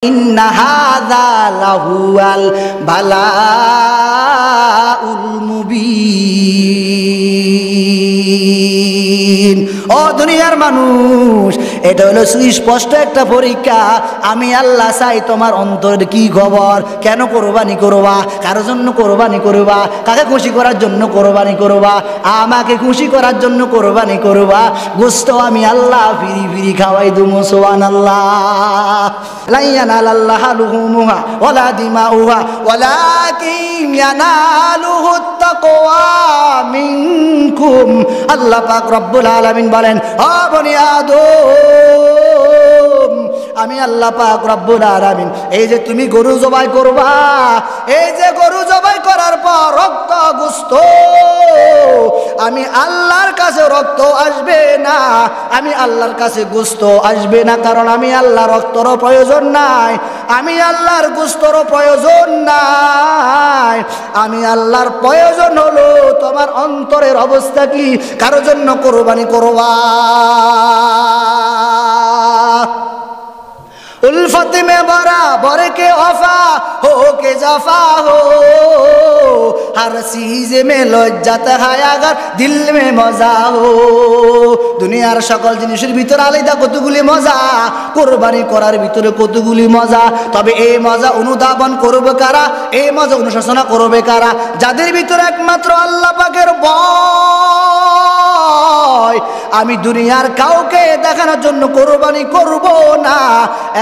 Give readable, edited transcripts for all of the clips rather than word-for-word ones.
ইন্না হাযা লাহুয়াল বালাউল মুবিন। ও দুনিয়ার মানুষ, এটা হলো সুস্পষ্ট একটা পরীক্ষা। আমি আল্লাহ চাই তোমার অন্তরের কি খবর। কেন কোরবানি করবা? কারোর জন্য কোরবানি করবা? কাকে খুশি করার জন্য কোরবানি করবা? আমাকে খুশি করার জন্য কোরবানি করবা। গোশত আমি আল্লাহ ফিরি ফিরি খাওয়াই দুমো সুবহানাল্লাহ। লা ইয়ানালাল্লাহু লুহুমুহা ওয়ালা দিমাউহা ওয়ালাকিন ইয়ানালুহুত তাকওয়া মিনকুম। আল্লাহ পাক রব্বুল আলামিন বলেন, ও বনি আদম, আমি আল্লাহ পাক রব্বুল আলামিন এই যে তুমি গরু জবাই করবা, এই যে গরু জবাই করার পর রক্ত গোশত, আমি আল্লাহর কাছে রক্ত আসবে না, আমি আল্লাহর কাছে গোশত আসবে না। কারণ আমি আল্লাহ রক্তরও প্রয়োজন নাই, আমি আল্লাহর গোশতরও প্রয়োজন নাই। আমি আল্লাহর প্রয়োজন হলো তোমার অন্তরের অবস্থা কি, কারোর জন্য কোরবানি করবা। उल्फत में बराबर के वफा हो के जफा हो, हर चीज में लज्जत है अगर दिल में मजा हो। দুনিয়ার সকল জিনিসের ভিতরে আলাদা কতগুলি মজা, কোরবানি করার ভিতরে কতগুলি মজা। তবে এই মজা অনুধাবন করবে কারা? এই মজা অনুশাসনা করবে কারা? যাদের ভিতরে একমাত্র আল্লাহ পাকের ভয়। আমি দুনিয়ার কাউকে দেখানোর জন্য কোরবানি করব না,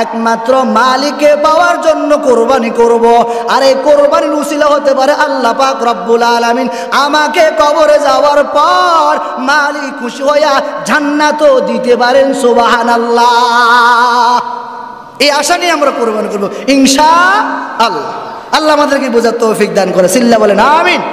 একমাত্র মালিককে পাওয়ার জন্য কোরবানি করব। আর এই কোরবানির উসিলা হতে পারে আল্লাহ পাক রব্বুল আলামিন আমাকে কবরে যাওয়ার পর মালিক খুশি হইয়া জান্নাতও দিতে পারেন। সুবহানাল্লাহ। এই আশা নিয়ে আমরা কোরবানি করব ইনশাআল্লাহ। আল্লাহ আমাদেরকে বোঝার তৌফিক দান করে। সিল্লা বলেন আমিন।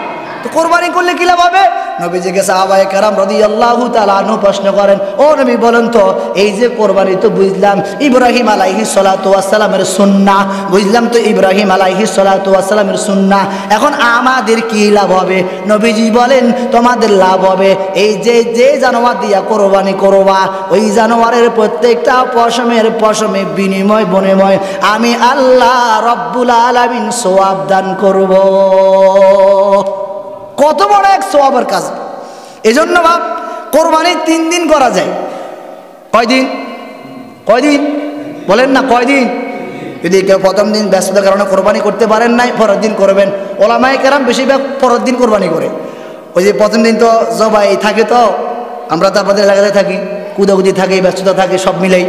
তো কোরবানি করলে কি লাভ হবে? নবীজিকে সাহাবায়ে কেরাম রাদিয়াল্লাহু তাআলা আনহু প্রশ্ন করেন, ও নবী বলেন তো, এই যে কোরবানি তো বুঝলাম ইব্রাহিম আলাইহিস সালাতু ওয়াস সালামের সুন্নাহ, বুঝলাম তো ইব্রাহিম আলাইহিস সালাতু ওয়াস সালামের সুন্নাহ, এখন আমাদের কি লাভ হবে? নবীজি বলেন, তোমাদের লাভ হবে এই যে যে জানোয়ার দিয়া কোরবানি করবা, ওই জানোয়ারের প্রত্যেকটা পশমের পশমে বিনিময় বনিময় আমি আল্লাহ রব্বুল আলামিন সওয়াব দান করব। কত বড় এক সওয়াবের কাজ। এজন্য বাপ কোরবানি 3 দিন করা যায়। কয়দিন? কয়দিন বলেন না, কয়দিন? যদি কেউ প্রথম দিন ব্যস্ততার কারণে কোরবানি করতে পারেন নাই, পরের দিন করবেন। ওলামায়ে কেরাম বেশিরভাগ পরের দিন কোরবানি করে। ওই যে প্রথম দিন তো জবাই থাকে, তো আমরা তো আপনাদের এলাকাতে থাকি, কুদাকুদি থাকে, ব্যস্ততা থাকে, সব মিলেই।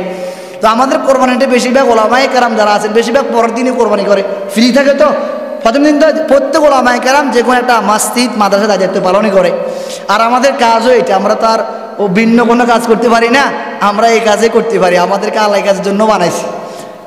তো আমাদের কোরবানিটা বেশিরভাগ ওলামায়ে কেরাম যারা আছেন বেশিরভাগ পরের দিনই কোরবানি করে, ফ্রি থাকে। তো প্রথম দিন তো প্রত্যেক ওলামায়ে কেরাম যে কোনো একটা মসজিদ মাদ্রাসা দায়িত্ব পালনই করে। আর আমাদের কাজও এটা, আমরা তো আর ভিন্ন কোনো কাজ করতে পারি না, আমরা এই কাজে করতে পারি। আমাদেরকে আল্লাহ এই কাজের জন্য বানাইছি।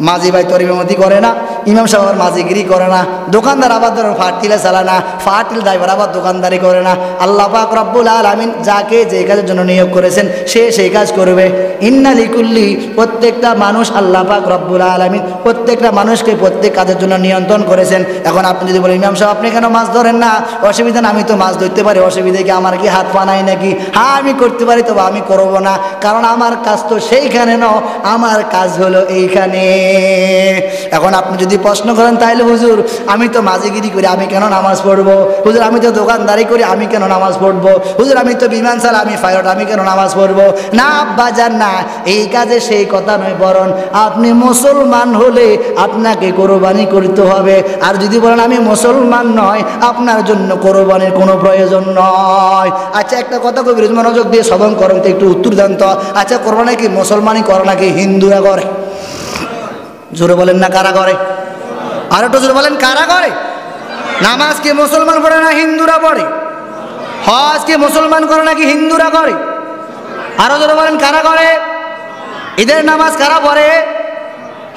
মাঝি ভাই তোর ইমামতি করে না, ইমাম সাহেব আবার মাঝিগিরি করে না, দোকানদার আবার ধরুন ফাটিলে চালা না, ফাটিল ড্রাইভার আবার দোকানদারি করে না। আল্লাহ পাক রব্বুল আলামিন যাকে যে কাজের জন্য নিয়োগ করেছেন সে সেই কাজ করবে। ইন্না লিকুল্লি, প্রত্যেকটা মানুষ আল্লাহ পাক রব্বুল আলামিন প্রত্যেকটা মানুষকে প্রত্যেক কাজের জন্য নিয়ন্ত্রণ করেছেন। এখন আপনি যদি বলেন, ইমাম সাহেব আপনি কেন মাছ ধরেন না? অসুবিধা না, আমি তো মাছ ধরতে পারি, অসুবিধা কি? আমার কি হাত পা নাই নাকি? হ্যাঁ আমি করতে পারি, তবে আমি করব না, কারণ আমার কাজ তো সেইখানে ন, আমার কাজ হলো এইখানে। এখন আপনি যদি প্রশ্ন করেন, তাইলে হুজুর আমি তো মাঝিগিরি করি, আমি কেন নামাজ পড়বো? হুজুর আমি তো দোকানদারি করি, আমি কেন নামাজ পড়বো? হুজুর আমি তো বিমান চালা, আমি পাইলট, আমি কেন নামাজ পড়বো? না আব্বা যান না, এই কাজে সেই কথা নয়, বরং আপনি মুসলমান হলে আপনাকে কোরবানি করতে হবে। আর যদি বলেন আমি মুসলমান নয়, আপনার জন্য কোরবানির কোনো প্রয়োজন নয়। আচ্ছা একটা কথা কবি মনোযোগ দিয়ে শ্রবণ করেন তো, একটু উত্তর দেন তো। আচ্ছা কোরবানি কি মুসলমানই করে নাকি হিন্দুরা করে? জোরে বলেন না, কারা করে? আর একটু জোরে বলেন, কারা করে? নামাজ কি মুসলমান পড়ে না হিন্দুরা পড়ে? হজ কি মুসলমান করে নাকি হিন্দুরা করে? আরো জোরে বলেন, কারা করে? ঈদের নামাজ কারা পড়ে?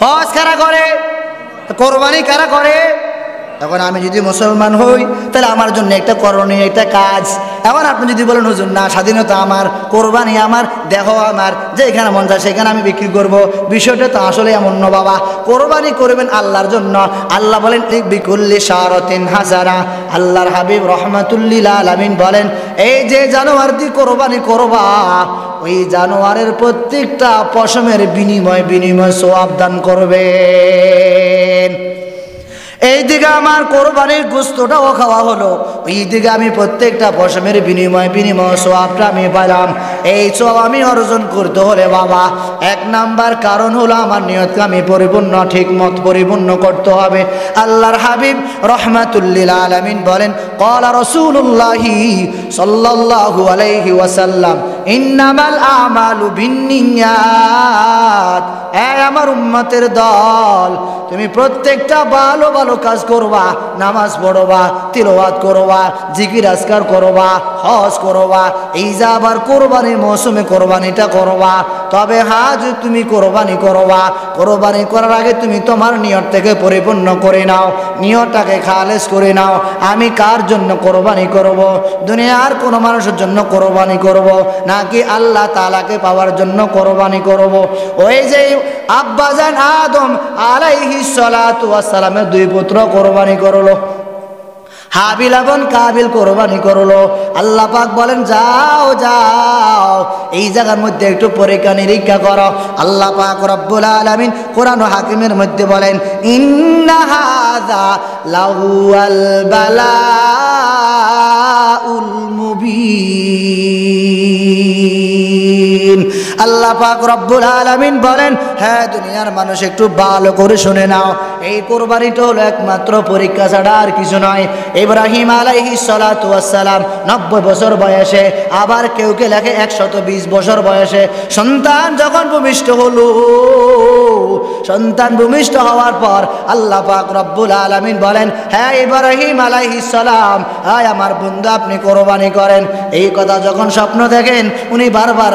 হজ কারা করে? কোরবানি কারা করে? এখন আমি যদি মুসলমান হই, তাহলে আমার জন্য একটা করণীয় একটা কাজ, এখন আপনি যদি বলেন হুজুর না স্বাধীনতা আমার, কোরবানি আমার, দেখো আমার, যেখানে মন চায় সেখানে আমি বিক্রি করব, বিষয়টা তো আসলে এমন না বাবা। কোরবানি করবেন আল্লাহর জন্য। আল্লাহ বলেন বিকুল্লি শারাতিন হাসানা। আল্লাহর হাবিব রাহমাতুল্লিল আলামিন বলেন এই যে জানোয়ার দিয়ে কোরবানি করবা, ওই জানোয়ারের প্রত্যেকটা পশমের বিনিময় সওয়াব দান করবেন। এইদিকে আমার কোরবানির গোশতটাও খাওয়া হলো, এইদিকে আমি প্রত্যেকটা পশমের বিনিময় সওয়াবটা আমি পেলাম। এই সওয়াব আমি অর্জন করতে হলে বাবা এক নাম্বার কারণ হলো আমার নিয়তকে আমি পরিপূর্ণ ঠিকমত পরিপূর্ণ করতে হবে। আল্লাহর হাবিব রাহমাতুল্লিল আলামিন বলেন ক্বালা রাসূলুল্লাহি সাল্লাল্লাহু আলাইহি ওয়াসাল্লাম ইন্নামাল আমালু বিন্নিয়াত। আমার উম্মতের দল, তুমি প্রত্যেকটা ভালো ভালো কাজ করবা, নামাজ পড়বা, তিলাওয়াত করবা, জিকির আজকার করবা, হজ করবা, এই যে আবার কোরবানির মৌসুমে কোরবানিটা করবা। তবে হাজ তুমি কোরবানি করবা, কোরবানি করার আগে তুমি তোমার নিয়ত থেকে পরিপূর্ণ করে নাও, নিয়তটাকে খালেস করে নাও। আমি কার জন্য কোরবানি করব? দুনিয়ার কোনো মানুষের জন্য কোরবানি করব নাকি আল্লাহ তাআলাকে পাওয়ার জন্য কোরবানি করব? ওই যে আব্বাজান আদম আলাইহিস সালাতু ওয়াস সালামের দুই পুত্র কোরবানি করলো, হাবিল এবং কাবিল কোরবানি করলো। আল্লাহ পাক বলেন যাও যাও এই জায়গার মধ্যে একটু পরীক্ষা নিরীক্ষা করো। আল্লাহ পাক রব্বুল আলামিন কোরআন ও হাকিমের মধ্যে বলেন ইন্না হাযা লাহুয়াল বালাউল মুবিন। আল্লাহ পাক রব্বুল আলামিন বলেন হ্যাঁ দুনিয়ার মানুষ একটু ভালো করে শুনে নাও, এই কোরবানিটা হলো একমাত্র পরীক্ষা ছাড়া আর কিছু নয়। ইব্রাহিম আলাইহিস সালাতু ওয়াস সালাম 90 বছর বয়সে, আবার কেউ কে লেখে 120 বছর বয়সে সন্তান যখন ভূমিষ্ঠ হলো, সন্তান ভূমিষ্ঠ হওয়ার পর আল্লাহ পাক রব্বুল আলামিন বলেন হ্যাঁ ইব্রাহিম আলাইহিস সালাম, হায় আমার বন্ধু আপনি কোরবানি করেন। এই কথা যখন স্বপ্ন দেখেন উনি বারবার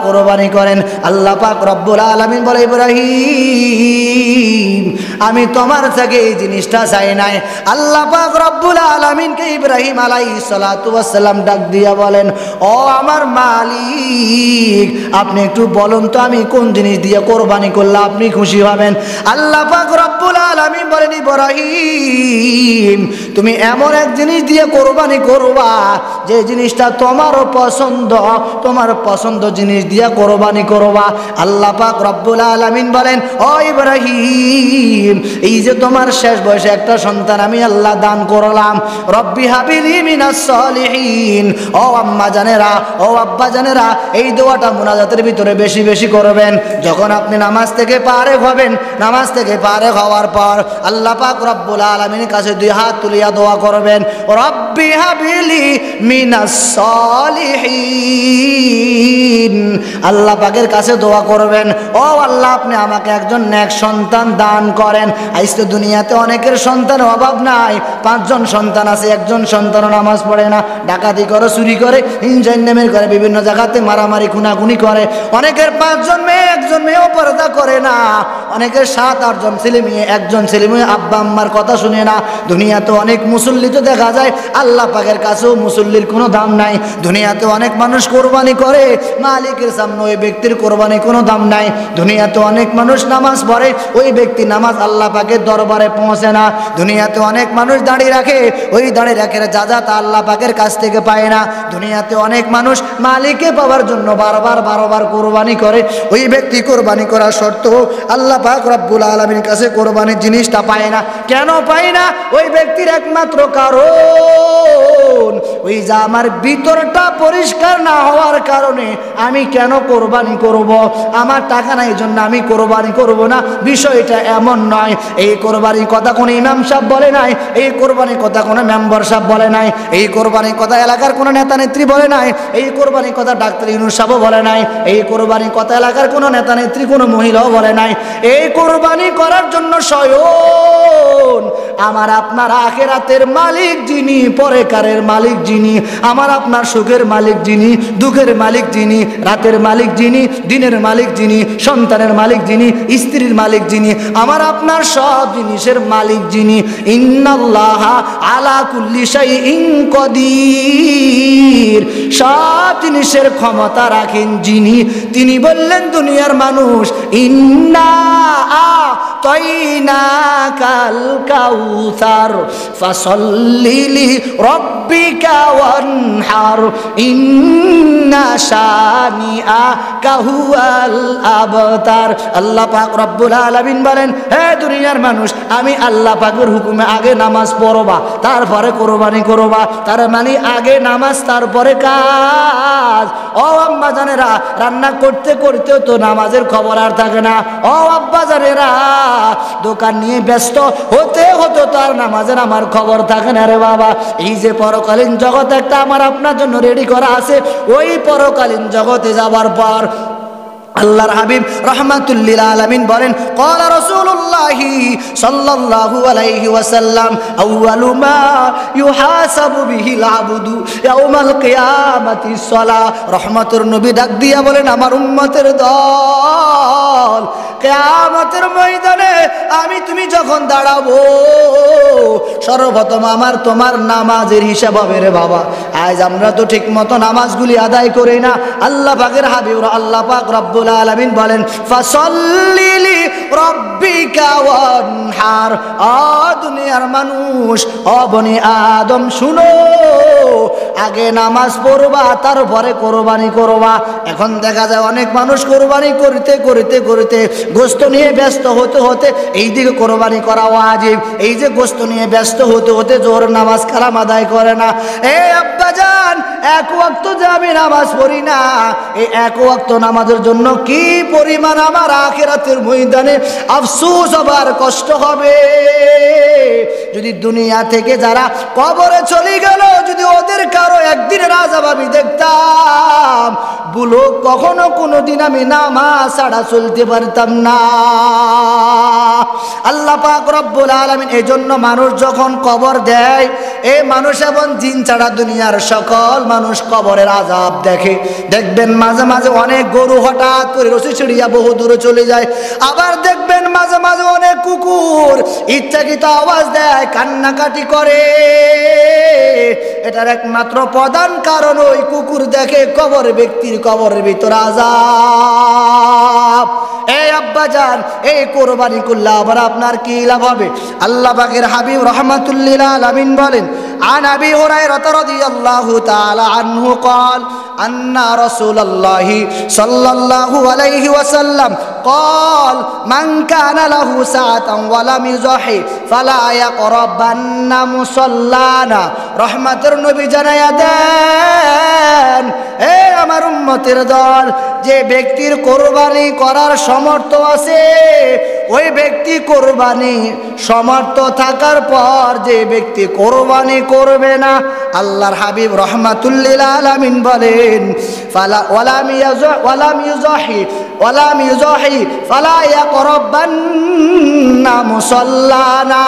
কোরবানি করেন। আল্লাহ পাক রব্বুল আলামিন বলে ইব্রাহিম আমি তোমার থেকে এই জিনিসটা চাই নাই। আল্লাহ পাক রব্বুল আলামিনকে ইব্রাহিম আলাইহিস সালাতু ওয়াস সালাম ডাক দিয়া বলেন ও আমার মালিক আপনি একটু বলুন তো আমি কোন জিনিস দিয়ে কোরবানি করলে আপনি খুশি হবেন? আল্লাহ পাক রব্বুল আলামিন বলেন ইব্রাহিম তুমি এমন এক জিনিস দিয়ে কোরবানি করবা যে জিনিসটা তোমারও পছন্দ, তোমার পছন্দ জিনিস দিয়ে কোরবানি করবা। আল্লাহ পাক রব্বুল আলামিন বলেন ও ইব্রাহিম এই যে তোমার শেষ বয়সে একটা সন্তান আমি আল্লাহ দান করলাম, রব্বি হাবিলি মিনাস সলিহিন। ও আম্মা জানেরা, ও আব্বা জানেরা, এই দোয়াটা মুনাজাতের ভিতরে বেশি বেশি করবেন। যখন আপনি নামাজ থেকে ফারেগ হবেন, নামাজ থেকে ফারেগ হওয়ার পর আল্লাহ পাক রব্বুল আলামিনের কাছে দুই হাত তুলিয়া দোয়া করবেন রব্বি হাবিলি মিনাস সলিহিন। আল্লাহ পাকের কাছে দোয়া করবেন ও আল্লাহ আপনি আমাকে একজন নেক সন্তান দান করেন। আজ তো দুনিয়াতে অনেকের সন্তান অভাব নাই, 5 জন সন্তান আছে, একজন সন্তান নামাজ পড়ে না, ডাকাতি করে, চুরি করে, ইনজাইন্ডামের করে, বিভিন্ন জায়গাতে মারামারি খুনাখুনি করে। অনেকের 5 জন মেয়ে, একজন মেয়েও পর্দা করে না। অনেকের 7-8 জন ছেলে মেয়ে, একজন ছেলে মেয়ে আব্বা আম্মার কথা শুনে না। দুনিয়াতে অনেক মুসল্লি তো দেখা যায়, আল্লাহ পাকের কাছেও মুসল্লির কোনো দাম নাই। দুনিয়াতে অনেক মানুষ কোরবানি করে, মালিকের সামনে ওই ব্যক্তির কোরবানি কোনো দাম নাই। দুনিয়াতে অনেক মানুষ নামাজ পড়ে, ওই ব্যক্তি নামাজ আল্লাহ পাকের দরবারে পৌঁছে না। দুনিয়াতে অনেক মানুষ দাঁড়িয়ে রাখে, ওই দাঁড়িয়ে রাখে যা তা আল্লাহ পাকের কাছ থেকে পায় না। দুনিয়াতে অনেক মানুষ মালিককে পাওয়ার জন্য বারবার কোরবানি করে, ওই ব্যক্তি কোরবানি করার সত্ত্বেও আল্লাহ পাক রব্বুল আলামিনের কাছে কোরবানির জিনিসটা পায় না। কেন পায় না? ওই ব্যক্তির একমাত্র কারণ ওই যে আমার ভিতরটা পরিষ্কার না হওয়ার কারণে আমি কেন কোরবানি করব? আমার টাকা নাই জন্য আমি কোরবানি করব না, বিষয়টা এমন নয়। এই কোরবানির কথা কোনো ইমাম সাহেব বলে নাই, এই কোরবানির কথা কোনো মেম্বার সাহেব বলে নাই, এই কোরবানির কথা এলাকার কোনো নেতা নেত্রী বলে নাই, এই কোরবানির কথা ডাক্তার ইউনূস সাহেবও বলে নাই, এই কোরবানির কথা এলাকার কোনো নেতা নেত্রী কোনো মহিলাও বলে নাই। এই কোরবানি করার জন্য স্বয়ং আমার আপনার আখিরাতের মালিক যিনি, পরকালের মালিক যিনি, আমার আপনার সুখের মালিক যিনি, দুঃখের মালিক যিনি, রাতের মালিক যিনি, দিনের মালিক যিনি, সন্তানের মালিক যিনি, স্ত্রীর মালিক যিনি, আমার আপনার সব জিনিসের মালিক যিনি, ইন্নাল্লাহা আলা কুল্লি শাইইন কাদির, সব জিনিসের ক্ষমতা রাখেন যিনি, তিনি বললেন দুনিয়ার মানুষ, ইন্না আতাইনাকাল কাউসার ফাসাল্লি লিরাব্বিকা ওয়ানহার ইন্না শানিআকা হুয়াল আবতার। আল্লাহ পাক রব্বুল আলামিন বলেন, হে দুনিয়ার মানুষ, আমি আল্লাহ পাকের হুকুমে আগে নামাজ পড়বা, তারপরে কোরবানি করবা। তার মানে আগে নামাজ, তারপরে কাজ। ও আম্মা জানেরা, রান্না করতে করতেও তো নামাজের খবর আর থাকে না। ও আব্বা জানেরা, দোকান নিয়ে ব্যস্ত হতে হতে তো আর নামাজের আমার খবর থাকে না রে বাবা। এই যে পরকালীন জগৎ একটা আমার আপনার জন্য রেডি করা আছে, ওই পরকালীন জগতে যাবার পর আল্লাহর হাবিব রাহমাতুল লিল আলামিন বলেন, ক্বালা রাসূলুল্লাহি সাল্লাল্লাহু আলাইহি ওয়াসাল্লাম, আউয়ালু মা ইউহাসাবু বিহিল আবদু ইয়াউমাল কিয়ামাতিস সালাহ। রহমতের নবী ডাক দিয়া বলেন, আমার উম্মতের দল, কিয়ামতের ময়দানে আমি তুমি যখন দাঁড়াবো, সর্বপ্রথম আমার তোমার নামাজের হিসাব হবে রে বাবা। আজ আমরা তো ঠিক মতো নামাজগুলি আদায় করি না। আল্লাহ পাকের হাবিব আল্লাহ পাক রব্বুল আলামিন বলেন, ফাসাল্লি লিরাব্বিকা ওয়ানহার। দুনিয়ার মানুষ, বনি আদম শুনো, আগে নামাজ পড়বা, তারপরে কোরবানি করবা। এখন দেখা যায় অনেক মানুষ কোরবানি করতে করতে করতে গোশত নিয়ে ব্যস্ত হতে হতে এইদিকে কোরবানি করা ওয়াজিব, এই যে গোশত নিয়ে ব্যস্ত হতে হতে জোহর নামাজ কালাম আদায় করে না। আব্বাজান, এক ওয়াক্ত যে আমি নামাজ পড়ি না, এই এক ওয়াক্ত নামাজের জন্য কি পরিমাণ আমার আখিরাতের ময়দানে আফসোস হবার, কষ্ট হবে। যদি দুনিয়া থেকে যারা কবরে চলে গেল, যদি ওদের কারো একদিনের আযাব আমি দেখতাম, বলো কখনো কোনোদিন আমি নামাজ ছাড়া চলতে পারতাম না। আল্লাহ পাক রব্বুল আলামিন এজন্য মানুষ যখন কবর দেয়, এই মানুষ এবং জিন ছাড়া দুনিয়ার সকল মানুষ কবরের আযাব দেখে। দেখবেন মাঝে মাঝে অনেক গরু হঠাৎ করে রশি ছিঁড়িয়া বহু দূরে চলে যায়। আবার দেখবেন মাঝে মাঝে অনেক কুকুর ইচ্ছাকৃত আওয়াজ দেয়, কান্নাকাটি করে। এটার একমাত্র প্রধান কারণ ওই কুকুর দেখে কবর ব্যক্তির কবরের ভিতর আযাব। আব্বাজান, এই কোরবানি করলে আবার আপনার কি লাভ হবে? আল্লাহ পাকের হাবিব রাহমাতুল লিল আলামিন বলেন, আন আবি হুরায়রা রাদিয়াল্লাহু তাআলা আনহু قال أن رسول الله صلى الله عليه وسلم قال من كان له ساعة ولم يضحي فلا يقربن مصلانا। রহমতের নবী জানায়া দেন, আমার উম্মতের দল, যে ব্যক্তির কোরবানি করার সামর্থ্য আছে, ওই ব্যক্তি কোরবানি সামর্থ্য থাকার পর যে ব্যক্তি কোরবানি করবে না, আল্লাহর হাবিব রাহমাতুল লিল আলামিন বলেন, ফালা ওয়ালাম ইউযাহি ফালা ইয়াকরাবান্না মুসাল্লানা।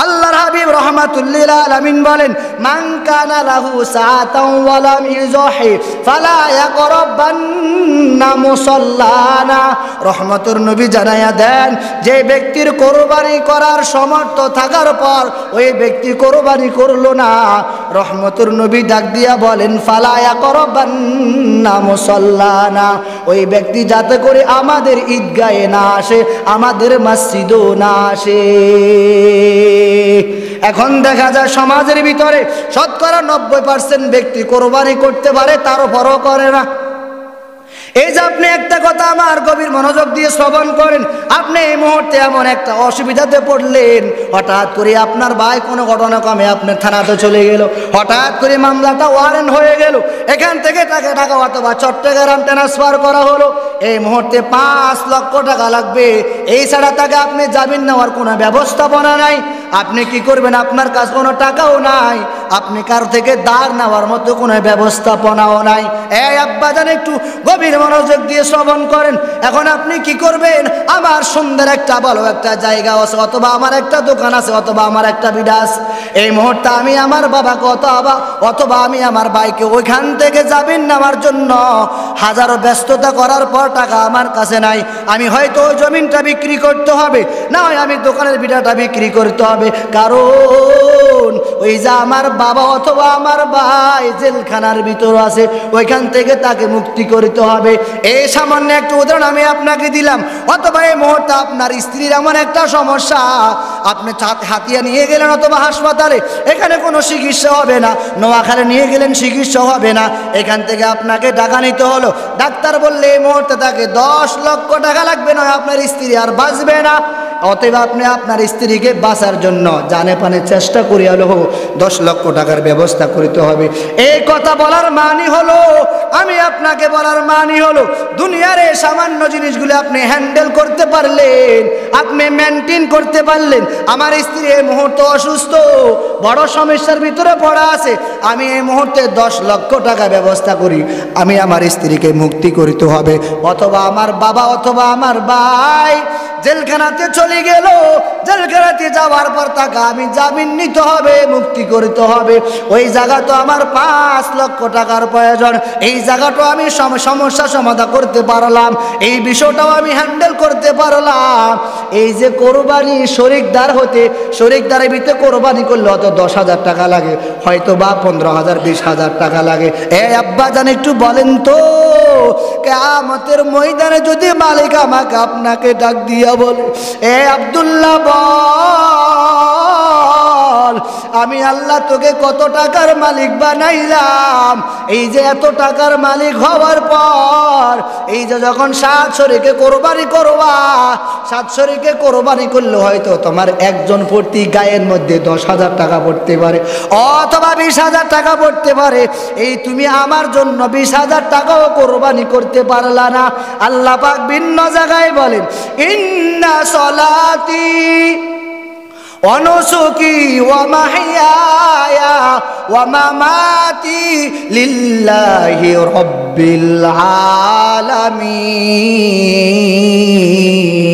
আল্লাহর হাবিব রাহমাতুল লিল আলামিন বলেন, মান কানা লাহু সাআতান ওয়া লাম ইউযাহি ফালা ইয়াকরাবান্না মুসাল্লানা। রহমতের নবী জানায়া দেন, যে ব্যক্তির কোরবানি করার সামর্থ্য থাকার পর ওই ব্যক্তি কোরবানি করলো না, রহমতের নবী ডাক দিয়া বলেন, ফালা ইয়াকরাবান্না মুসাল্লানা। ওই ব্যক্তি যাতে করে আমাদের ঈদগাহে না আসে, আমাদের মসজিদও না আসে। এখন দেখা যায় সমাজের ভিতরে শতকরা 90% ব্যক্তি কোরবানি করতে পারে, তারপরও করে না। এই যে আপনি একটা কথা আমার গভীর মনোযোগ দিয়ে শ্রবণ করেন, আপনি এই মুহূর্তে এমন একটা অসুবিধাতে পড়লেন, হঠাৎ করে আপনার ভাই কোনো ঘটনা কমে আপনার থানাতে চলে গেল, হঠাৎ করে মামলাটা ওয়ারেন্ট হয়ে গেল, এখান থেকে তাকে টাকা অথবা চট্টগ্রাম ট্রান্সফার করা হলো, এই মুহূর্তে 5 লক্ষ টাকা লাগবে। এই ছাড়া তাকে আপনি জামিন নেওয়ার কোনো ব্যবস্থাপনা নাই। আপনি কি করবেন? আপনার কাছে কোনো টাকাও নাই, আপনি কার থেকে দাঁড় নেওয়ার মতো কোনো ব্যবস্থাপনাও নাই। এই আব্বাজান একটু গভীর মনোযোগ দিয়ে শ্রবণ করেন। এখন আপনি কি করবেন? আমার সুন্দর একটা ভালো একটা জায়গা আছে, অথবা আমার একটা দোকান আছে, অথবা আমার একটা বিডাস, এই মুহূর্তে আমি আমার বাবাকে অথবা আমি আমার ভাইকে ওইখান থেকে যাবেন নেওয়ার জন্য হাজারো ব্যস্ততা করার পর টাকা আমার কাছে নাই। আমি হয়তো ওই জমিনটা বিক্রি করতে হবে, না হয় আমি দোকানের বিডাটা বিক্রি করতে হবে, কারণ ওই যে আমার বাবা অথবা আমার ভাই জেলখানার ভিতর আছে, ওইখান থেকে তাকে মুক্তি করতে হবে। এই সামান্য একটা উদাহরণ আমি আপনাকে দিলাম। অথবা এই মুহূর্তে আপনার স্ত্রীর এমন একটা সমস্যা, আপনি হাতিয়া নিয়ে গেলেন অথবা হাসপাতালে, এখানে কোনো চিকিৎসা হবে না, নোয়াখালী নিয়ে গেলেন চিকিৎসা হবে না, এখান থেকে আপনাকে টাকা নিতে হলো। ডাক্তার বললে এই মুহূর্তে তাকে 10 লক্ষ টাকা লাগবে, নয় আপনার স্ত্রী আর বাঁচবে না। অতএব আপনি আপনার স্ত্রীকে বাঁচার জন্য জানে পানে চেষ্টা করে হলেও 10 লক্ষ টাকার ব্যবস্থা করতে হবে। এই কথা বলার মানে হলো, আমি আপনাকে বলার মানে হলো, দুনিয়ার এই সামান্য জিনিসগুলো আপনি হ্যান্ডেল করতে পারলেন, আপনি মেনটেন করতে পারলেন। আমার স্ত্রী এই মুহূর্তে অসুস্থ, বড় সমস্যার ভিতরে পড়া আছে, আমি এই মুহূর্তে 10 লক্ষ টাকা ব্যবস্থা করি, আমি আমার স্ত্রীকে মুক্তি করতে হবে। অথবা আমার বাবা অথবা আমার ভাই জেলখানাতে চলে গেল, জেলখানাতে যাওয়ার পর তাকে আমি জামিন নিতে হবে, মুক্তি করতে হবে। ওই জায়গা তো আমার 5 লক্ষ টাকার প্রয়োজন, এই জায়গাটাও আমি সমস্যা সমাধান করতে পারলাম, এই বিষয়টাও আমি হ্যান্ডেল করতে পারলাম। এই যে কোরবানি শরিকদার হতে, শরিকদারের ভিতরে কোরবানি করলে হয়তো 10,000 টাকা লাগে, হয়তো বা 15,000 20,000 টাকা লাগে। এই আব্বা জান একটু বলেন তো, কিয়ামতের ময়দানে যদি মালিক আমাকে আপনাকে ডাক দিয়া বলে, এ আব্দুল্লাহ বল, আমি আল্লাহ তোকে কত টাকার মালিক বানাইলাম, এই যে এত টাকার মালিক হওয়ার পর এই যে যখন 7 শরীকে কোরবানি করবা, 7 শরীকে কোরবানি করলে হয়তো তোমার একজন প্রতি গায়ের মধ্যে 10,000 টাকা পড়তে পারে, অথবা 20,000 টাকা পড়তে পারে। এই তুমি আমার জন্য 20,000 টাকাও কোরবানি করতে পারলা না। আল্লাহ পাক ভিন্ন জায়গায় বলেন, ইন্না সলাতি ওয়া নুসুকি ওয়া মাহইয়ায়া ওয়া মামাতি লিল্লাহি রাব্বিল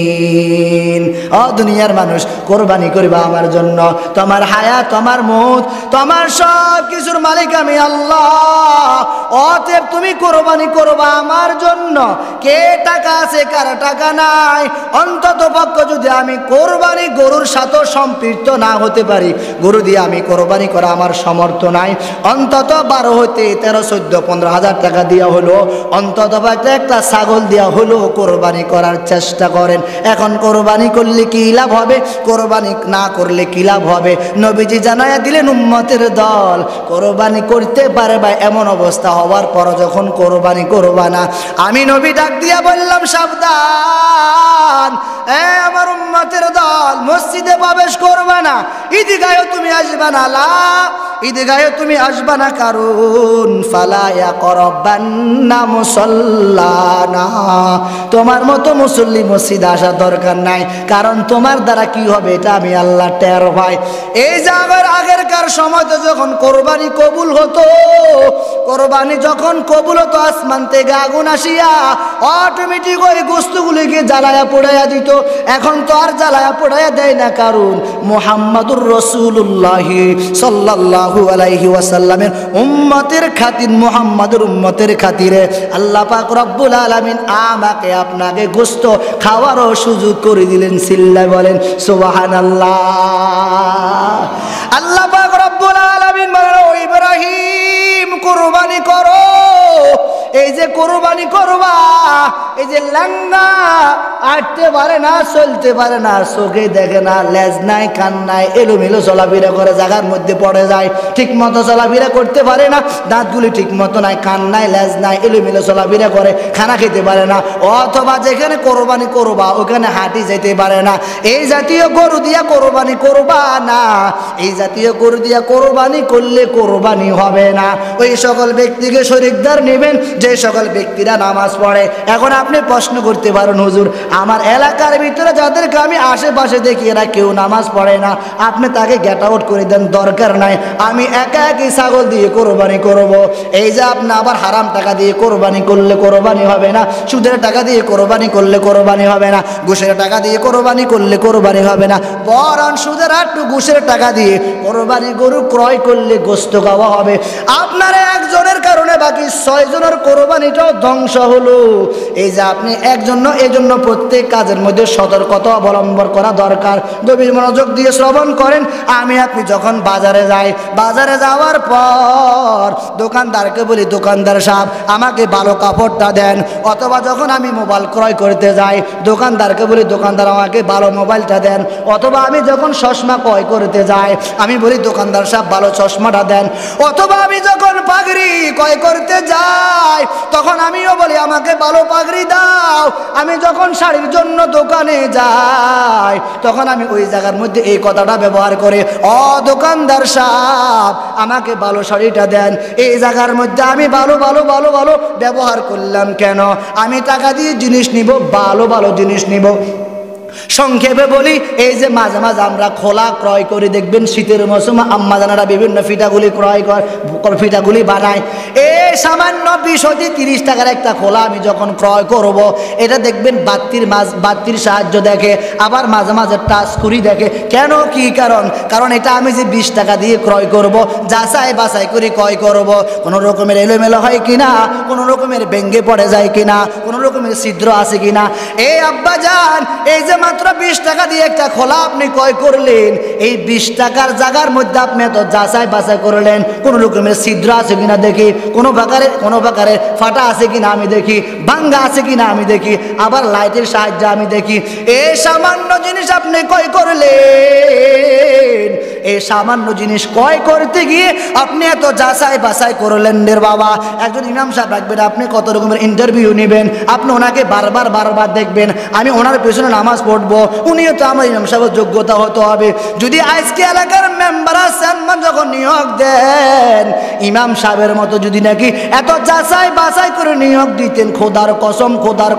আলামিন। ও দুনিয়ার মানুষ, কোরবানি করবা আমার জন্য, তোমার হায়াত, তোমার মউত, তোমার সব কিছুর মালিক আমি আল্লাহ। অতএব তুমি কোরবানি করবা আমার জন্য। কে টাকা আছে কার টাকা নাই, অন্তত পক্ষ যদি আমি কোরবানি গরুর সাথে সম্পৃক্ত না হতে পারি, গরু দিয়ে আমি কোরবানি করা আমার সামর্থ্য নাই, অন্তত 12 হতে 13, 14, 15,000 টাকা দেওয়া হলো, অন্তত একটা ছাগল দেওয়া হলো, কোরবানি করার চেষ্টা করেন। এখন কোরবানি করলে কি লাভ হবে, কোরবানি না করলে কি লাভ হবে? নবীজি জানায়া দিলেন উম্মতের দল কোরবানি করতে পারবে, এমন অবস্থা হওয়ার পর যখন কোরবানি করবা না, আমি নবী ডাক দিয়া বললাম, সাবধান, আমার উম্মতের দল, মসজিদে প্রবেশ করবা না, ঈদগাহে তুমি আসবা না, ঈদগাহে তুমি আসবা না, কারণ ফালা ইয়াকরাবান্না মুসাল্লানা, তোমার মতো মুসল্লি মসজিদে আসার দরকার নাই, কারণ তোমার দ্বারা কি হবে এটা আমি আল্লাহ টের পাই। এই জায়গার আগেরকার সময়তে যখন কোরবানি কবুল হতো, কোরবানি যখন কবুল হতো, আসমান থেকে আগুন আসিয়া অটোমেটিক ওই গোস্তগুলিকে জ্বালায়া পোড়াইয়া দিত। এখন তো আর জ্বালায়া পোড়াইয়া দেয় না, কারণ মুহাম্মাদুর রাসূলুল্লাহ সাল্লাল্লাহু আলাইহি ওয়াসাল্লামের উম্মতের খাতির, মুহাম্মাদের উম্মতের খাতিরে আল্লাহ পাক রব্বুল আলামিন আমাকে আপনাকে গোস্ত খাওয়ারও সুযোগ করে দিলেন। সিল্লায় বলেন সুবহানাল্লাহ। আল্লাহ পাক রব্বুল আলামিন বলেন, ও ইব্রাহিম কোরবানি করো। এই যে কোরবানি করবা, এই যে ল্যাঙ্গা, আটতে পারে না, চলতে পারে না, চোখে দেখে না, লেজ নাই, কান নাই, এলোমেলো চলাফেরা করে, জায়গার মধ্যে পড়ে যায়, ঠিক মতো চলাফেরা করতে পারে না, দাঁতগুলি ঠিক মতো নাই, কান নাই, লেজ নাই, এলোমেলো চলাফেরা করে, খানা খেতে পারে না, অথবা যেখানে কোরবানি করবা ওখানে হাঁটি যেতে পারে না। এই জাতীয় গরু দিয়া কোরবানি করবা না, এই জাতীয় গরু দিয়া কোরবানি করলে কোরবানি হবে না। ওই সকল ব্যক্তিকে শরিকদার নেবেন যে সকল ব্যক্তিরা নামাজ পড়ে। এখন আপনি প্রশ্ন করতে পারেন, হুজুর আমার এলাকার ভিতরে যাদেরকে আমি আশেপাশে দেখি এরা কেউ নামাজ পড়ে না, আপনি তাকে গেট আউট করে দেন, দরকার নাই, আমি একা একই ছাগল দিয়ে কোরবানি করব। এই যে আপনি আবার হারাম টাকা দিয়ে কোরবানি করলে কোরবানি হবে না, সুদের টাকা দিয়ে কোরবানি করলে কোরবানি হবে না, ঘুষের টাকা দিয়ে কোরবানি করলে কোরবানি হবে না, বরং সুদের একটু ঘুষের টাকা দিয়ে কোরবানি গরু ক্রয় করলে গোস্ত খাওয়া হবে। আপনার একজনের কারণে বাকি 6 জনের কোরবানিটাও ধ্বংস হলো। এই যে আপনি একজন, এই জন্য প্রত্যেক কাজের মধ্যে সতর্কতা অবলম্বন করা দরকার। গভীর মনোযোগ দিয়ে শ্রবণ করেন। আমি আপনি যখন বাজারে যাই, বাজারে যাওয়ার পর দোকানদারকে বলি, দোকানদার সাহেব আমাকে ভালো কাপড়টা দেন, অথবা যখন আমি মোবাইল ক্রয় করতে যাই দোকানদারকে বলি, দোকানদার আমাকে ভালো মোবাইলটা দেন, অথবা আমি যখন চশমা ক্রয় করতে যাই আমি বলি, দোকানদার সাহেব ভালো চশমাটা দেন, অথবা আমি যখন পাগড়ি ক্রয় করতে যাই তখন আমিও বলি আমাকে ভালো পাগড়ি দাও। আমি যখন শাড়ির জন্য দোকানে যাই তখন আমি ওই জায়গার মধ্যে এই কথাটা ব্যবহার করে, ও দোকানদার সাহেব আমাকে ভালো শাড়িটা দেন। এই জায়গার মধ্যে আমি ভালো ভালো ভালো ভালো ব্যবহার করলাম কেন? আমি টাকা দিয়ে জিনিস নিব, ভালো ভালো জিনিস নিব। সংক্ষেপে বলি, এই যে মাঝে মাঝে আমরা খোলা ক্রয় করি, দেখবেন শীতের মৌসুমে আম্মা জানারা বিভিন্ন ফিতাগুলি ক্রয় করে, ফিতাগুলি বানায়। এই সামান্য 20-30 টাকার একটা খোলা আমি যখন ক্রয় করব, এটা দেখবেন বাতির সাহায্য দেখে, আবার মাঝে মাঝে টাচ করি দেখে। কেন, কি কারণ? কারণ এটা আমি যে 20 টাকা দিয়ে ক্রয় করব, যাচাই বাছাই করে ক্রয় করব, কোনো রকমের এলোমেলো হয় কিনা, কোনো রকমের ভেঙ্গে পড়ে যায় কিনা, কোনো রকমের ছিদ্র আছে কিনা। এই আব্বা জান, এই যে মাত্র 20 টাকা দিয়ে একটা খোলা আপনি ক্রয় করলেন, এই 20 টাকার জায়গার মধ্যে আপনি এত যাচাই বাছাই করলেন, কোনো রকমের ছিদ্র আছে কিনা দেখি, কোনো প্রকারে ফাটা আছে কিনা আমি দেখি, ভাঙ্গা আছে কিনা আমি দেখি, আবার লাইটের সাহায্যে আমি দেখি। এই সামান্য জিনিস আপনি ক্রয় করলেন, এই সামান্য জিনিস ক্রয় করতে গিয়ে আপনি এত যাচাই বাছাই করলেন রে বাবা। একজন ইমাম সাহেব রাখবেন, আপনি কত রকমের ইন্টারভিউ নেবেন, আপনি ওনাকে বারবার দেখবেন, আমি ওনার পেছনে নামাজ পড়বো, উনিও তো আমার ইমাম সাহেবের যোগ্যতা হতে হবে। যদি আজকে এলাকার মেম্বার চেয়ারম্যান যখন নিয়োগ দেন, ইমাম সাহেবের মতো যদি নাকি এত যাচাই বাছাই করে নিয়োগ দিতেন, খোদার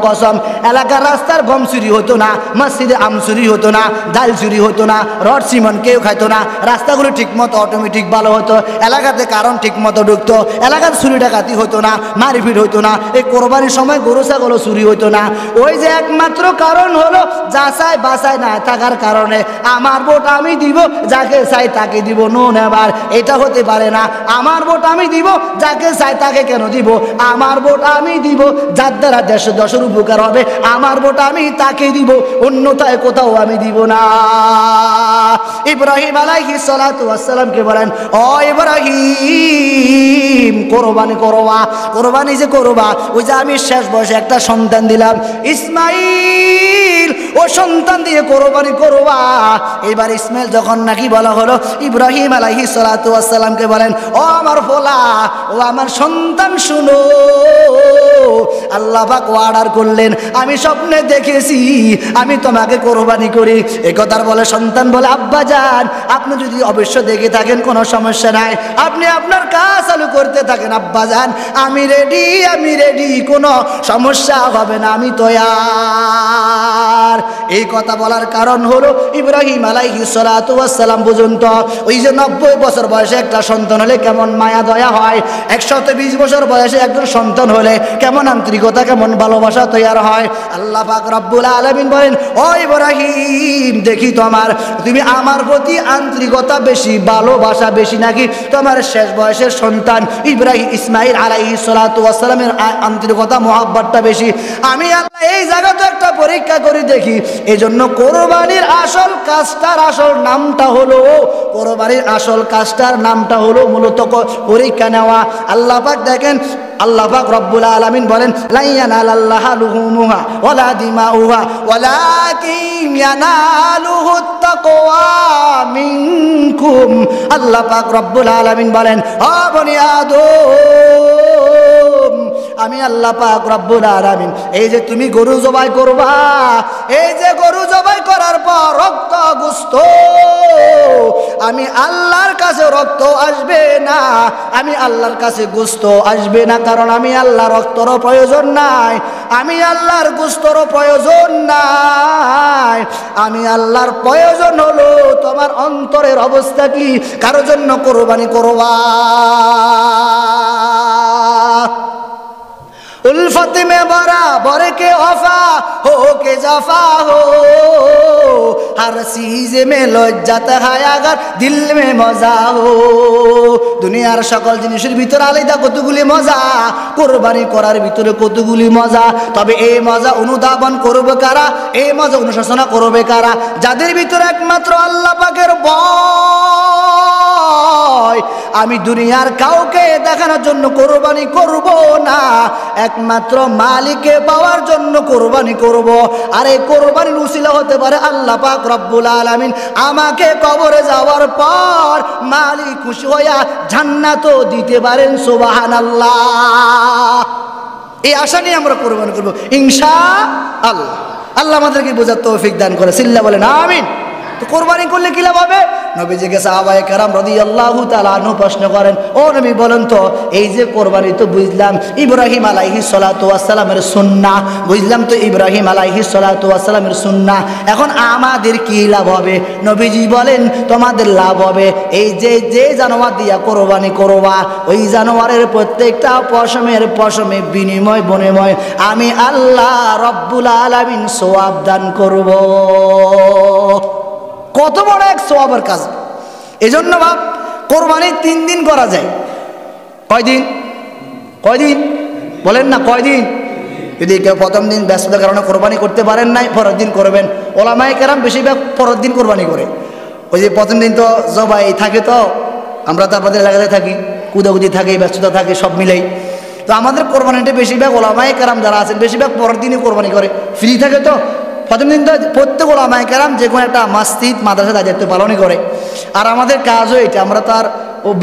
কসম এলাকার রাস্তার গম চুরি হতো না, মসজিদে আম চুরি হতো না, ডাল চুরি হতো না, রড সিমেন্ট কেউ খাইতো না, রাস্তাগুলো ঠিক মতো অটোমেটিক ভালো হতো, এলাকাতে কারণ ঠিক মতো ঢুকতো, এলাকার চুরি ডাকাতি হতো না, মারপিট হতো না, এই কোরবানির সময় গরু ছাগল চুরি হতো না। ওই যে একমাত্র কারণ হলো যাচাই বাছাই না থাকার কারণে। আমার ভোট আমি দিব, যাকে চাই তাকে দিব, নো নেবার, এটা হতে পারে না। আমার ভোট আমি দিব, যাকে চাই তাকে কেন দিব? আমার ভোট আমি দিব যার দ্বারা দেশের উপকার হবে, আমার ভোট আমি তাকে দিব, অন্যথায় কোথাও আমি দিব না। ইব্রাহিম আলাইহিস সালাতু ওয়াস সালামকে বলেন, ও ইব্রাহিম কোরবানি করবা, কোরবানি যে করবা, ওই যে আমি শেষ বয়সে একটা সন্তান দিলাম ইসমাইল, ও সন্তান দিয়ে কোরবানি করবা। এবার ইসমাইল যখন নাকি বলা হলো, ইব্রাহিম আলাইহিস সালাতু ওয়াস সালামকে বলেন, ও আমার ফোলা, ও আমার সন্তান শুনো, আল্লাহ পাক অর্ডার করলেন, আমি স্বপ্নে দেখেছি আমি তোমাকে কোরবানি করি। এই কথার বলে সন্তান বলে, আব্বা জান আপনি যদি অবশ্য দেখে থাকেন কোনো সমস্যা নাই, আপনি আপনার কাজ চালু করতে থাকেন, আব্বা জান আমি রেডি, কোনো সমস্যা হবে না, আমি তৈয়ার। এই কথা বলার কারণ হলো ইব্রাহিম আলাইহিস সালাতু ওয়াস সালাম পর্যন্ত ওই যে 90 বছর বয়সে একটা সন্তান হলে কেমন মায়া দয়া হয়, 120 বছর বয়সে একজন সন্তান হলে কেমন আন্তরিকতা, কেমন ভালোবাসা তৈরি হয়। আল্লাহ পাক রব্বুল আলামিন বলেন, ও ইব্রাহিম দেখি তুমি আমার প্রতি আন্তরিকতা বেশি, ভালোবাসা বেশি নাকি তোমার শেষ বয়সের সন্তান ইব্রাহিম ইসমাইল আলাইহিস সালাতু ওয়াস সালামের আন্তরিকতা মহব্বতটা বেশি? আমি আল্লাহ এই জায়গাতে একটা পরীক্ষা করে দেখি। এই জন্য কোরবানির আসল কাজটার আসল নামটা হলো, কোরবানির আসল কাজটার নামটা হলো মূলত পরীক্ষা নেওয়া। আল্লাহ পাক দেখেন, আল্লাহ পাক রব্বুল আলামিন বলেন, লা ইয়ানালাল্লাহু লুহুমুহা ওয়ালা দিমাউহা ওয়ালাকিন ইয়ানালুহুত তাকওয়া মিনকুম। আল্লাহ পাক রব্বুল আলামিন বলেন, ও বনি আদম, আমি আল্লাহ পাক রব্বুল আলামিন এই যে তুমি গরু জবাই করবা, এই যে গরু জবাই করার পর রক্ত গোশত আমি আল্লাহর কাছে রক্ত আসবে না, আমি আল্লাহর কাছে গোশত আসবে না, কারণ আমি আল্লাহ রক্তরও প্রয়োজন নাই, আমি আল্লাহর গোশতরও প্রয়োজন নাই, আমি আল্লাহর প্রয়োজন হলো তোমার অন্তরের অবস্থা কি, কারোর জন্য কোরবানি করবা। उल्फत में बराबर के वफा हो के जफा हो, हर चीज में लज्जत है अगर दिल में मजा हो। দুনিয়ার সকল জিনিসের ভিতরে আলাদা কতগুলি মজা, কোরবানি করার ভিতরে কতগুলি মজা। তবে এই মজা অনুধাবন করবে কারা, এই মজা অনুশাসনা করবে কারা? যাদের ভিতরে একমাত্র আল্লাহ পাকের ভয়। আমি দুনিয়ার কাউকে দেখানোর জন্য কোরবানি করব না, একমাত্র মালিককে পাওয়ার জন্য কোরবানি করব। আর এই কোরবানির উসিলা হতে পারে আল্লাহ পাক রব্বুল আলামিন আমাকে কবরে যাওয়ার পর মালিক খুশি হইয়া জান্নাতও দিতে পারেন, সুবহানাল্লাহ। এই আশা নিয়ে আমরা কোরবানি করব ইনশাআল্লাহ। আল্লাহ আমাদেরকে বোঝার তৌফিক দান করে, সিল্লা বলেন আমিন। তো কোরবানি করলে কি লাভ হবে? নবীজিকে সাহাবায়ে কেরাম রাদিয়াল্লাহু তাআলা আনহু প্রশ্ন করেন, ও নবী বলেন তো, এই যে কোরবানি তো বুঝলাম ইব্রাহিম আলাইহিস সালাতু ওয়াস সালামের সুন্নাহ, বুঝলাম তো ইব্রাহিম আলাইহিস সালাতু ওয়াস সালামের সুন্নাহ, এখন আমাদের কি লাভ হবে? নবীজি বলেন তোমাদের লাভ হবে এই যে জানোয়ার দিয়া কোরবানি করবা, ওই জানোয়ারের প্রত্যেকটা পশমের বিনিময় আমি আল্লাহ রব্বুল আলামিন সওয়াব দান করব। কত বড় এক সওয়াবের কাজ! এজন্য বাপ কোরবানি 3 দিন করা যায়। কয়দিন বলেন না, কয়দিন? যদি কেউ প্রথম দিন ব্যস্ততার কারণে কোরবানি করতে পারেন নাই, পরের দিন করবেন। ওলামায়ে কেরাম বেশিরভাগ পরের দিন কোরবানি করে। ওই যে প্রথম দিন তো জবাই থাকে, তো আমরা তো আপনাদের এলাকাতে থাকি, কুদাকুদি থাকে, ব্যস্ততা থাকে, সব মিলেই। তো আমাদের কোরবানিটা বেশিরভাগ ওলামায়ে কেরাম যারা আছেন বেশিরভাগ পরের দিনই কোরবানি করে, ফ্রি থাকে। তো প্রথম দিন তো প্রত্যেক ওলামায়ে কেরাম যে কোনো একটা মসজিদ মাদ্রাসা দায়িত্ব পালনই করে। আর আমাদের কাজও এটা, আমরা তো আর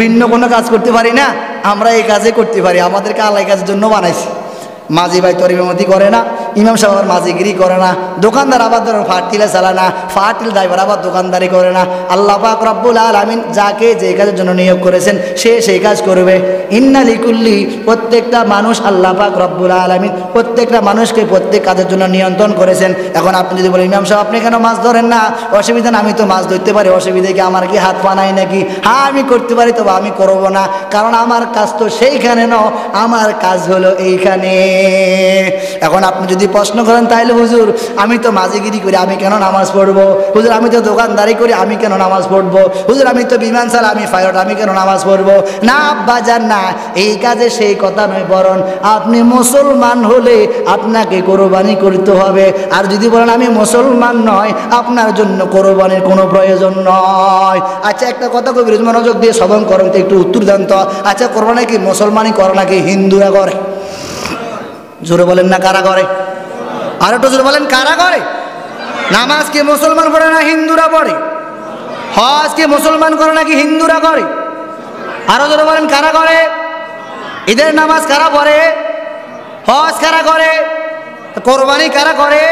ভিন্ন কোনো কাজ করতে পারি না, আমরা এই কাজে করতে পারি। আমাদেরকে আল্লাহ এই কাজের জন্য বানাইছি। মাঝি ভাই তোর ইমামতি করে না, ইমাম সাহেব আবার মাঝিগিরি করে না, দোকানদার আবার ধরো ফাটিলে চালায় না, ফাটিল ড্রাইভার আবার দোকানদারি করে না। আল্লাহ পাক রব্বুল আলামিন যাকে যে কাজের জন্য নিয়োগ করেছেন সে সেই কাজ করবে। ইন্না লিকুল্লি, প্রত্যেকটা মানুষ আল্লাহ পাক রব্বুল আলামিন প্রত্যেকটা মানুষকে প্রত্যেক কাজের জন্য নিয়ন্ত্রণ করেছেন। এখন আপনি যদি বলেন ইমাম সাহেব আপনি কেন মাছ ধরেন না? অসুবিধা না, আমি তো মাছ ধরতে পারি, অসুবিধা কি? আমার কি হাত পা নাই নাকি? হ্যাঁ আমি করতে পারি, তবে আমি করবো না, কারণ আমার কাজ তো সেইখানে ন, আমার কাজ হলো এইখানে। এখন আপনি যদি প্রশ্ন করেন তাহলে হুজুর আমি তো মাঝিগিরি করি, আমি কেন নামাজ পড়বো? হুজুর আমি তো দোকানদারি করি, আমি কেন নামাজ পড়বো? হুজুর আমি তো বিমান চালা, আমি পাইলট, আমি কেন নামাজ পড়বো? না আব্বা যান না, এই কাজে সেই কথা নয়, বরং আপনি মুসলমান হলে আপনাকে কোরবানি করতে হবে। আর যদি বলেন আমি মুসলমান নয়, আপনার জন্য কোরবানির কোনো প্রয়োজন নয়। আচ্ছা একটা কথা কবি মনোযোগ দিয়ে শ্রবণ করেন তো, একটু উত্তর দেন তো। আচ্ছা কোরবানি কি মুসলমানই করে নাকি হিন্দুরা করে? জোরে বলেন না, কারা করে? আর একটু জোরে বলেন, কারা করে? নামাজ কি মুসলমান পড়ে না হিন্দুরা পড়ে? হজ কি মুসলমান করে নাকি হিন্দুরা করে? আরো জোরে বলেন, কারা করে? ঈদের নামাজ কারা পড়ে? হজ কারা করে? কোরবানি কারা করে?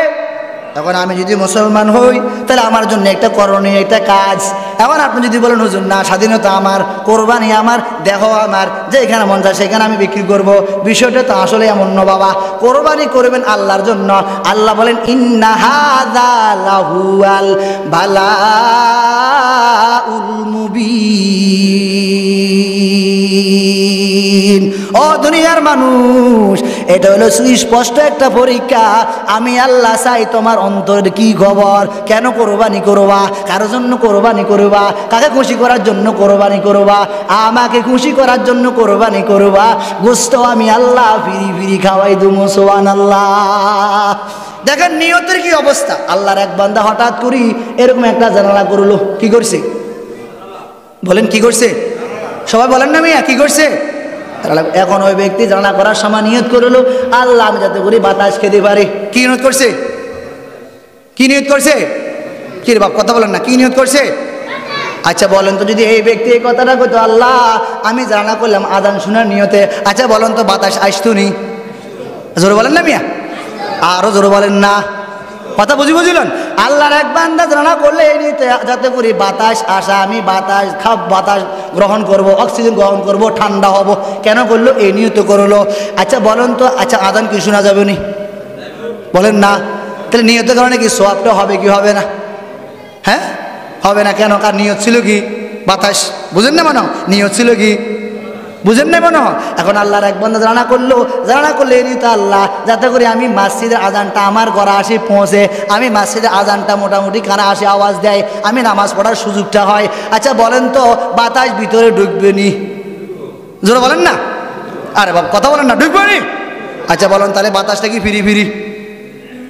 এখন আমি যদি মুসলমান হই তাহলে আমার জন্য একটা করণীয় একটা কাজ। এখন আপনি যদি বলেন হুজুর না, স্বাধীনতা আমার, কোরবানি আমার, দেহ আমার, যেখানে মন চায় সেখানে আমি বিক্রি করব, বিষয়টা তো আসলে এমন না বাবা। কোরবানি করবেন আল্লাহর জন্য। আল্লাহ বলেন ইন্না হাযা লাহুয়াল বালাউল মুবিন। ও দুনিয়ার মানুষ, এটা হলো সুস্পষ্ট একটা পরীক্ষা। আমি আল্লাহ চাই তোমার অন্তরের কি খবর, কেন কোরবানি করবা, কারোর জন্য কোরবানি করবা, কাকে খুশি করার জন্য কোরবানি করবা, আমাকে খুশি করার জন্য কোরবানি করবা। গোশত আমি আল্লাহ ফিরি খাওয়াই দুমো, সুবহানাল্লাহ। দেখেন নিয়তের কি অবস্থা। আল্লাহর এক বান্দা হঠাৎ করি এরকম একটা জানালা করলো, কি করছে বলেন? কি করছে? সবাই বলেন না মিয়া, কি করছে? এখন ওই ব্যক্তি জানা করার সময় নিয়ত করলো আল্লাহ আমি যাতে করে বাতাস খেতে পারি। কি নিয়ত করছে? কি নিয়ত করছে? কি রে বাপ কথা বলেন না, কি নিয়ত করছে? আচ্ছা বলেন তো, যদি এই ব্যক্তি এই কথাটা কইতো আল্লাহ আমি জানা করলাম আযান শোনার নিয়তে, আচ্ছা বলেন তো বাতাস আসতো নি? জোরে বলেন না মিয়া, আরো জোরে বলেন না, কথা বুঝিলেন? আল্লাহর এক বান্দা ধারণা করলে এই নিতে যাতে করি বাতাস আসা, আমি বাতাস বাতাস গ্রহণ করব, অক্সিজেন গ্রহণ করব, ঠান্ডা হব, কেন করলো? এই নিয়ত করলো। আচ্ছা বলেন তো, আচ্ছা আজান কি শোনা যাবে নি? বলেন না। তাহলে নিয়তের কারণে কি সওয়াবটা হবে কি হবে না? হ্যাঁ হবে না। কেন? কার নিয়ত ছিল কি? বাতাস। বুঝেন না মনে? নিয়ত ছিল কি? বুঝেন না মনে? এখন আল্লাহর এক বান্দা জানা করলো এই নিয়ত আল্লাহ যাতে করে আমি মসজিদের আজানটা আমার ঘরে আসি পৌঁছে, আমি মসজিদের আজানটা মোটামুটি কানে আসে আওয়াজ দেয়, আমি নামাজ পড়ার সুযোগটা হয়। আচ্ছা বলেন তো বাতাস ভিতরে ঢুকবে নি? জোরে বলেন না। আরে বাবা কথা বলেন না, ঢুকবে নি? আচ্ছা বলেন তাহলে বাতাসটা কি ফিরি ফিরি?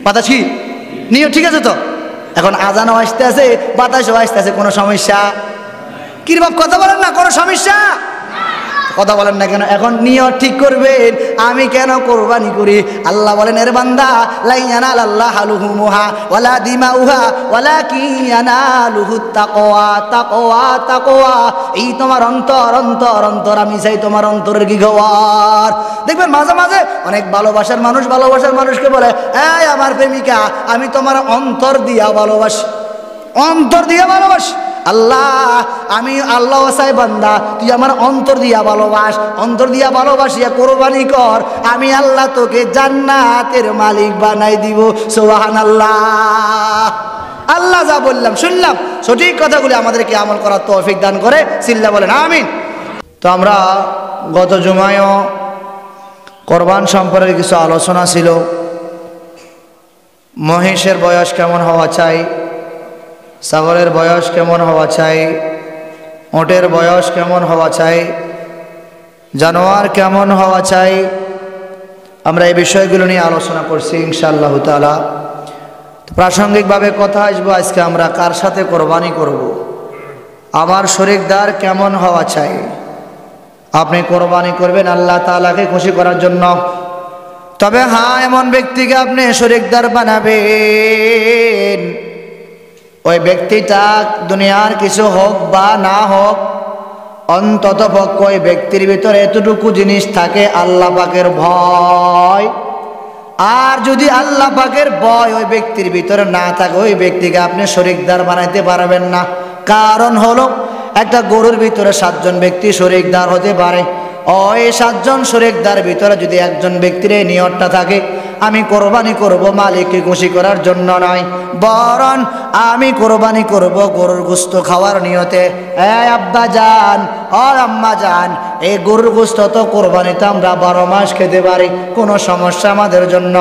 বাতাস কি নিয়ত ঠিক আছে তো? এখন আজানও আসতে আছে, বাতাসও আসতে আছে, কোনো সমস্যা কি বাপ? কথা বলেন না, কোনো সমস্যা? কথা বলেন না কেন? এখন নিয়ত ঠিক করবেন, আমি কেন কোরবানি করি? আল্লাহ বলেন এর বান্দা লা ইয়ানালাল্লাহু লুহুমুহা ওয়ালা দিমাউহা ওয়ালাকিন ইয়ানালুহুত তাকওয়া। তাকওয়া তাকওয়া এই তোমার অন্তর অন্তর অন্তর, আমি চাই তোমার অন্তরের কি খবর। দেখবেন মাঝে মাঝে অনেক ভালোবাসার মানুষকে বলে, এই আমার প্রেমিকা আমি তোমার অন্তর দিয়া ভালোবাসি, অন্তর দিয়া ভালোবাসি। আল্লাহ আমি আল্লাহ চাই বান্দা তুই আমার অন্তর দিয়া ভালোবাস, অন্তর দিয়া ভালোবাসিয়া কোরবানি কর, আমি আল্লাহ তোকে জান্নাতের মালিক বানাই দিব। সুবহানাল্লাহ। আল্লাহ যা বললাম শুনলাম, সঠিক কথাগুলি আমাদেরকে আমল করার তৌফিক দান করে, সিল্লা বলেন আমিন। তো আমরা গত জুমায়ও কোরবান সম্পর্কে কিছু আলোচনা ছিল। মহিষের বয়স কেমন হওয়া চাই, ছাগলের বয়স কেমন হওয়া চাই, ওটের বয়স কেমন হওয়া চাই, জানোয়ার কেমন হওয়া চাই, আমরা এই বিষয়গুলো নিয়ে আলোচনা করছি ইনশাআল্লাহ তাআলা। প্রাসঙ্গিকভাবে কথা আসবো আজকে আমরা কার সাথে কোরবানি করব, আমার শরীকদার কেমন হওয়া চাই। আপনি কোরবানি করবেন আল্লাহ তাআলাকে খুশি করার জন্য, তবে হ্যাঁ এমন ব্যক্তিকে আপনি শরীকদার বানাবেন, ওই ব্যক্তিটা দুনিয়ার কিছু হোক বা না হোক, অন্তত পক্ষে ওই ব্যক্তির ভিতরে এতটুকু জিনিস থাকে আল্লাহ পাকের ভয়। আর যদি আল্লাহ পাকের ভয় ওই ব্যক্তির ভিতরে না থাকে, ওই ব্যক্তিকে আপনি শরীকদার বানাইতে পারবেন না। কারণ হলো একটা গরুর ভিতরে 7 জন ব্যক্তি শরীকদার হতে পারে, ওই 7 জন শরীকদার ভিতরে যদি একজন ব্যক্তির এই নিয়তটা থাকে আমি কোরবানি করব মালিককে খুশি করার জন্য নয়, বরং আমি কোরবানি করব গরুর গোশত খাওয়ার নিয়তে। এই আব্বা জান আর আম্মা জান, এই গরুর গোশত তো কোরবানিতে আমরা 12 মাস খেতে পারি, কোনো সমস্যা আমাদের জন্য